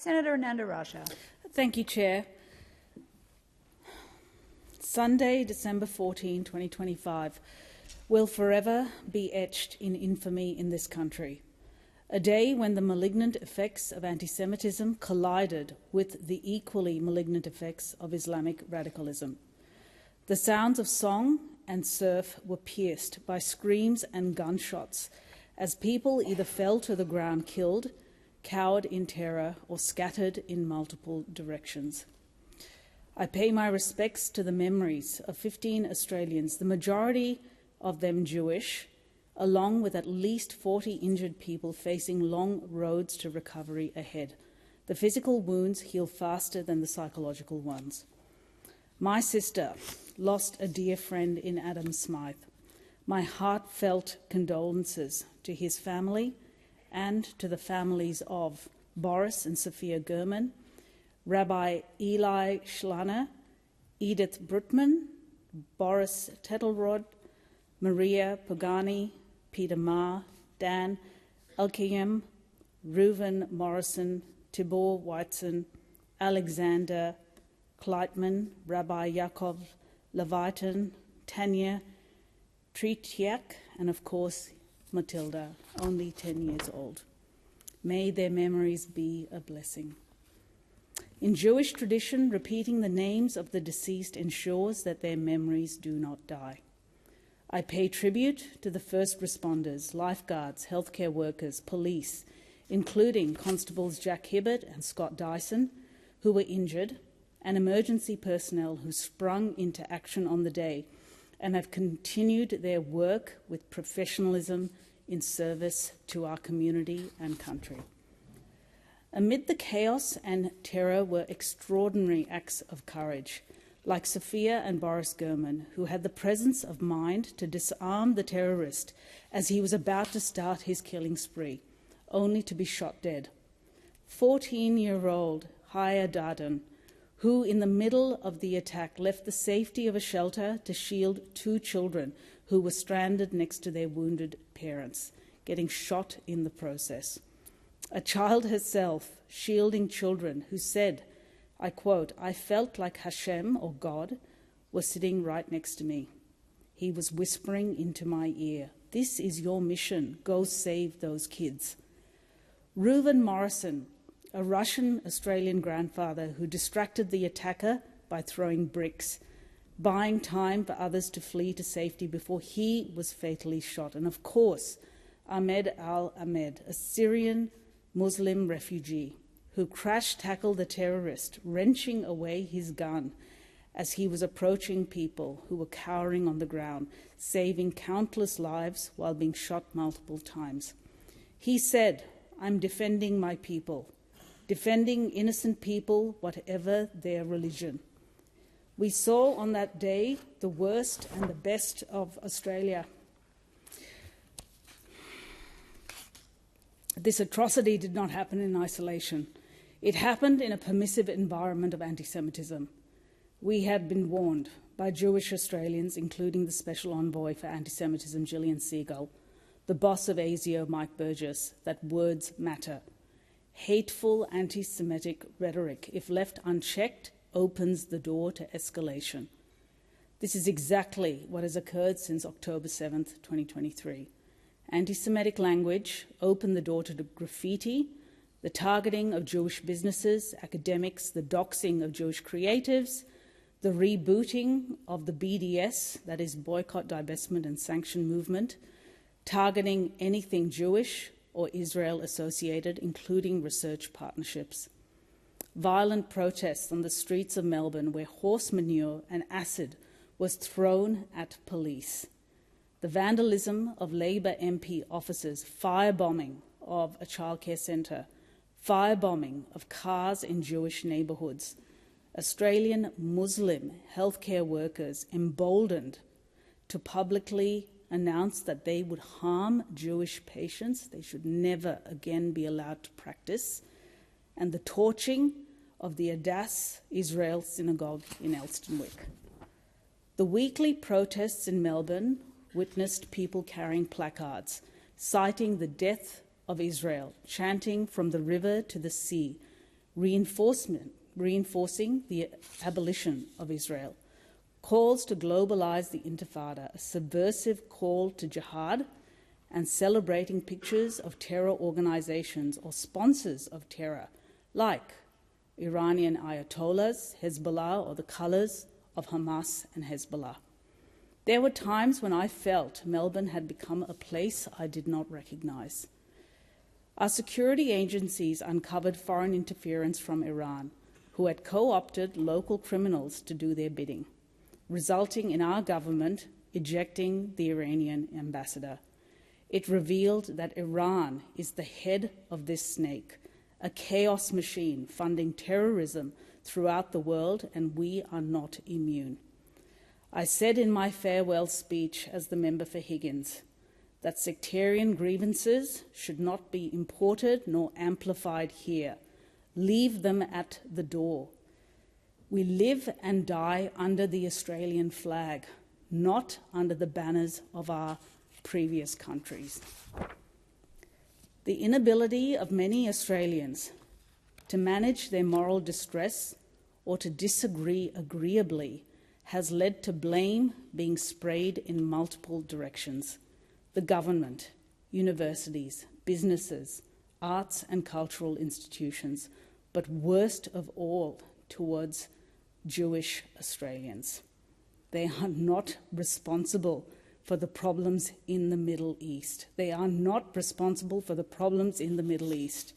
Senator Ananda-Rajah. Thank you, Chair. Sunday, December 14, 2025, will forever be etched in infamy in this country. A day when the malignant effects of anti-Semitism collided with the equally malignant effects of Islamic radicalism. The sounds of song and surf were pierced by screams and gunshots as people either fell to the ground killed, cowered in terror, or scattered in multiple directions. I pay my respects to the memories of 15 Australians, the majority of them Jewish, along with at least 40 injured people facing long roads to recovery ahead. The physical wounds heal faster than the psychological ones. My sister lost a dear friend in Adam Smythe. My heartfelt condolences to his family and to the families of Boris and Sophia Gurman, Rabbi Eli Schlaner, Edith Brutman, Boris Tettelrod, Maria Pagani, Peter Ma, Dan Elkayem, Reuven Morrison, Tibor Weitzen, Alexander Kleitman, Rabbi Yaakov Levitan, Tanya Tretiak, and of course Matilda, only 10 years old. May their memories be a blessing. In Jewish tradition, repeating the names of the deceased ensures that their memories do not die. I pay tribute to the first responders, lifeguards, healthcare workers, police, including Constables Jack Hibbert and Scott Dyson, who were injured, and emergency personnel who sprung into action on the day and have continued their work with professionalism in service to our community and country. Amid the chaos and terror were extraordinary acts of courage, like Sophia and Boris Gurman, who had the presence of mind to disarm the terrorist as he was about to start his killing spree, only to be shot dead. 14-year-old Haya Darden, who in the middle of the attack left the safety of a shelter to shield 2 children who were stranded next to their wounded parents, getting shot in the process. A child herself shielding children who said, I quote, "I felt like Hashem, or God, was sitting right next to me. He was whispering into my ear, 'This is your mission. Go save those kids.'" Reuven Morrison, a Russian-Australian grandfather who distracted the attacker by throwing bricks, buying time for others to flee to safety before he was fatally shot. And of course, Ahmed al-Ahmed, a Syrian Muslim refugee, who crash-tackled the terrorist, wrenching away his gun as he was approaching people who were cowering on the ground, saving countless lives while being shot multiple times. He said, "I'm defending my people, defending innocent people, whatever their religion." We saw on that day the worst and the best of Australia. This atrocity did not happen in isolation. It happened in a permissive environment of anti-Semitism. We had been warned by Jewish Australians, including the Special Envoy for Anti-Semitism, Gillian Segal, the boss of ASIO, Mike Burgess, that words matter. Hateful anti-Semitic rhetoric, if left unchecked, opens the door to escalation. This is exactly what has occurred since October 7th, 2023. Anti-Semitic language opened the door to the graffiti, the targeting of Jewish businesses, academics, the doxing of Jewish creatives, the rebooting of the BDS, that is Boycott, Divestment and Sanction movement, targeting anything Jewish or Israel associated, including research partnerships. Violent protests on the streets of Melbourne where horse manure and acid was thrown at police. The vandalism of Labor MP offices, firebombing of a childcare centre, firebombing of cars in Jewish neighbourhoods, Australian Muslim healthcare workers emboldened to publicly announce that they would harm Jewish patients, they should never again be allowed to practice, and the torching of the Adass Israel synagogue in Elstonwick. The weekly protests in Melbourne witnessed people carrying placards, citing the death of Israel, chanting from the river to the sea, reinforcing the abolition of Israel, calls to globalize the Intifada, a subversive call to jihad, and celebrating pictures of terror organizations or sponsors of terror, like Iranian Ayatollahs, Hezbollah, or the colors of Hamas and Hezbollah. There were times when I felt Melbourne had become a place I did not recognize. Our security agencies uncovered foreign interference from Iran, who had co-opted local criminals to do their bidding, resulting in our government ejecting the Iranian ambassador. It revealed that Iran is the head of this snake, a chaos machine funding terrorism throughout the world, and we are not immune. I said in my farewell speech as the member for Higgins that sectarian grievances should not be imported nor amplified here. Leave them at the door. We live and die under the Australian flag, not under the banners of our previous countries. The inability of many Australians to manage their moral distress or to disagree agreeably has led to blame being sprayed in multiple directions. The government, universities, businesses, arts and cultural institutions, but worst of all, towards Jewish Australians. They are not responsible for the problems in the Middle East. They are not responsible for the problems in the Middle East.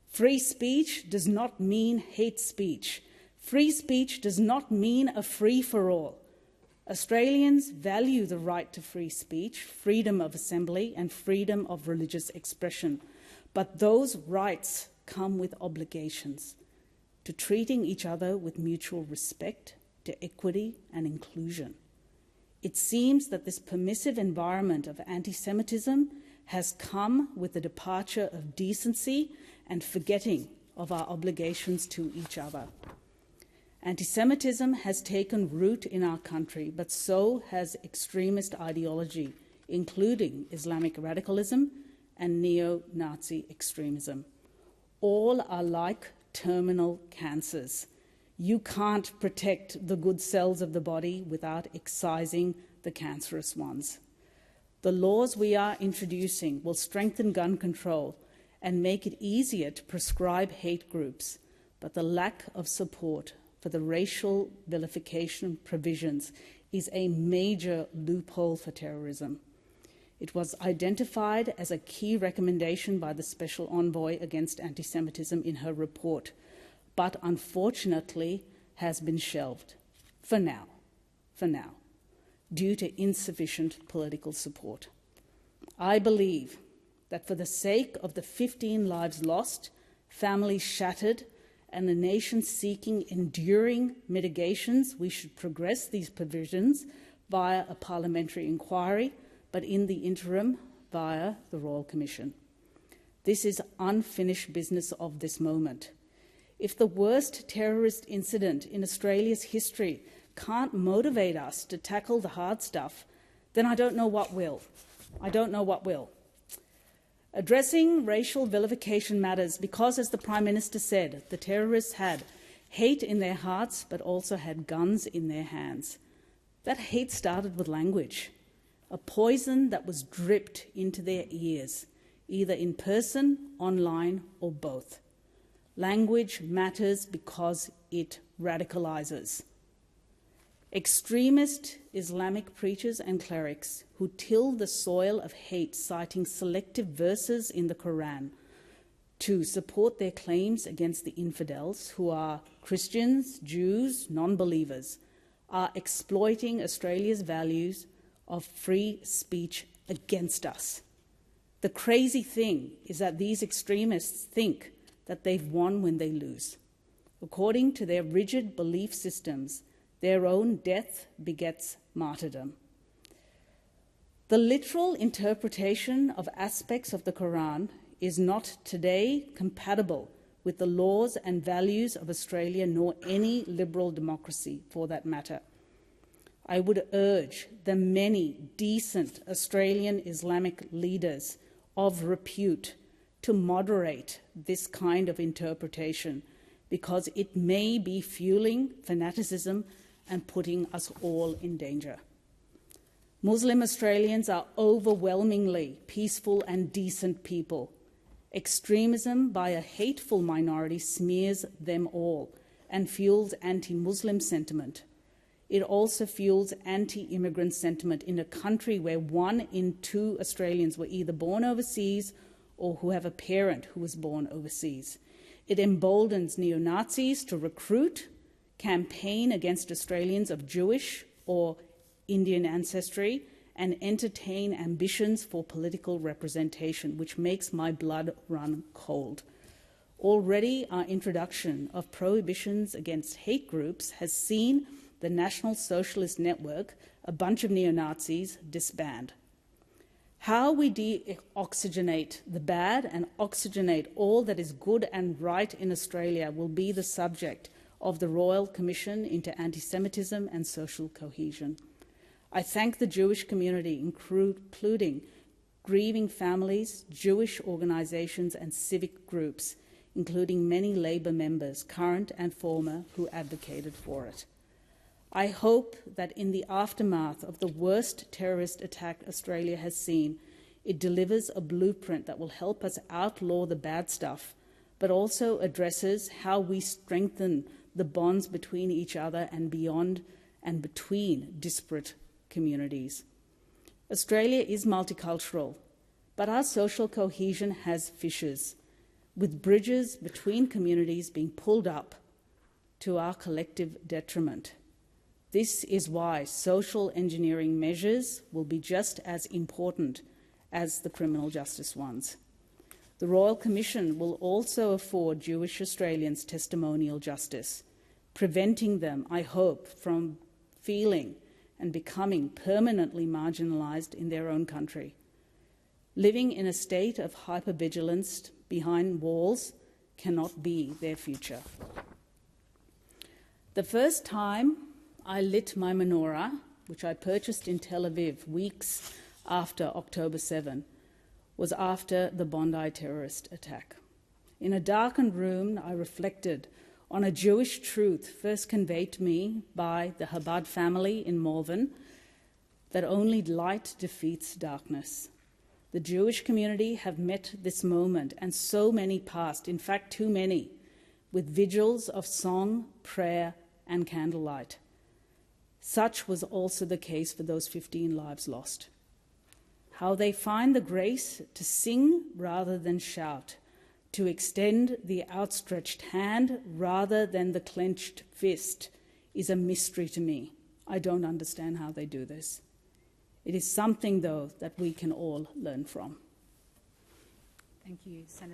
Free speech does not mean hate speech. Free speech does not mean a free-for-all. Australians value the right to free speech, freedom of assembly, and freedom of religious expression. But those rights come with obligations to treating each other with mutual respect, to equity and inclusion. It seems that this permissive environment of anti-Semitism has come with the departure of decency and forgetting of our obligations to each other. Anti-Semitism has taken root in our country, but so has extremist ideology, including Islamic radicalism and neo-Nazi extremism. All are like terminal cancers. You can't protect the good cells of the body without excising the cancerous ones. The laws we are introducing will strengthen gun control and make it easier to prescribe hate groups, but the lack of support for the racial vilification provisions is a major loophole for terrorism. It was identified as a key recommendation by the Special Envoy against Anti-Semitism in her report, but unfortunately has been shelved for now, due to insufficient political support. I believe that for the sake of the 15 lives lost, families shattered, and the nation seeking enduring mitigations, we should progress these provisions via a parliamentary inquiry, but in the interim via the Royal Commission. This is unfinished business of this moment. If the worst terrorist incident in Australia's history can't motivate us to tackle the hard stuff, then I don't know what will. I don't know what will. Addressing racial vilification matters because, as the Prime Minister said, the terrorists had hate in their hearts but also had guns in their hands. That hate started with language, a poison that was dripped into their ears, either in person, online, or both. Language matters because it radicalizes. Extremist Islamic preachers and clerics who till the soil of hate, citing selective verses in the Quran to support their claims against the infidels, who are Christians, Jews, non-believers, are exploiting Australia's values of free speech against us. The crazy thing is that these extremists think that they've won when they lose. According to their rigid belief systems, their own death begets martyrdom. The literal interpretation of aspects of the Quran is not today compatible with the laws and values of Australia, nor any liberal democracy for that matter. I would urge the many decent Australian Islamic leaders of repute to moderate this kind of interpretation, because it may be fueling fanaticism and putting us all in danger. Muslim Australians are overwhelmingly peaceful and decent people. Extremism by a hateful minority smears them all and fuels anti-Muslim sentiment. It also fuels anti-immigrant sentiment in a country where 1 in 2 Australians were either born overseas or who have a parent who was born overseas. It emboldens neo-Nazis to recruit, campaign against Australians of Jewish or Indian ancestry, and entertain ambitions for political representation, which makes my blood run cold. Already, our introduction of prohibitions against hate groups has seen the National Socialist Network, a bunch of neo-Nazis, disband. How we de-oxygenate the bad and oxygenate all that is good and right in Australia will be the subject of the Royal Commission into Anti-Semitism and Social Cohesion. I thank the Jewish community, including grieving families, Jewish organisations and civic groups, including many Labor members, current and former, who advocated for it. I hope that in the aftermath of the worst terrorist attack Australia has seen, it delivers a blueprint that will help us outlaw the bad stuff, but also addresses how we strengthen the bonds between each other and beyond and between disparate communities. Australia is multicultural, but our social cohesion has fissures, with bridges between communities being pulled up to our collective detriment. This is why social engineering measures will be just as important as the criminal justice ones. The Royal Commission will also afford Jewish Australians testimonial justice, preventing them, I hope, from feeling and becoming permanently marginalised in their own country. Living in a state of hypervigilance behind walls cannot be their future. The first time I lit my menorah, which I purchased in Tel Aviv weeks after October 7, was after the Bondi terrorist attack. In a darkened room, I reflected on a Jewish truth first conveyed to me by the Chabad family in Malvern, that only light defeats darkness. The Jewish community have met this moment, and so many past, in fact too many, with vigils of song, prayer and candlelight. Such was also the case for those 15 lives lost. How they find the grace to sing rather than shout, to extend the outstretched hand rather than the clenched fist, is a mystery to me. I don't understand how they do this. It is something, though, that we can all learn from. Thank you, Senator.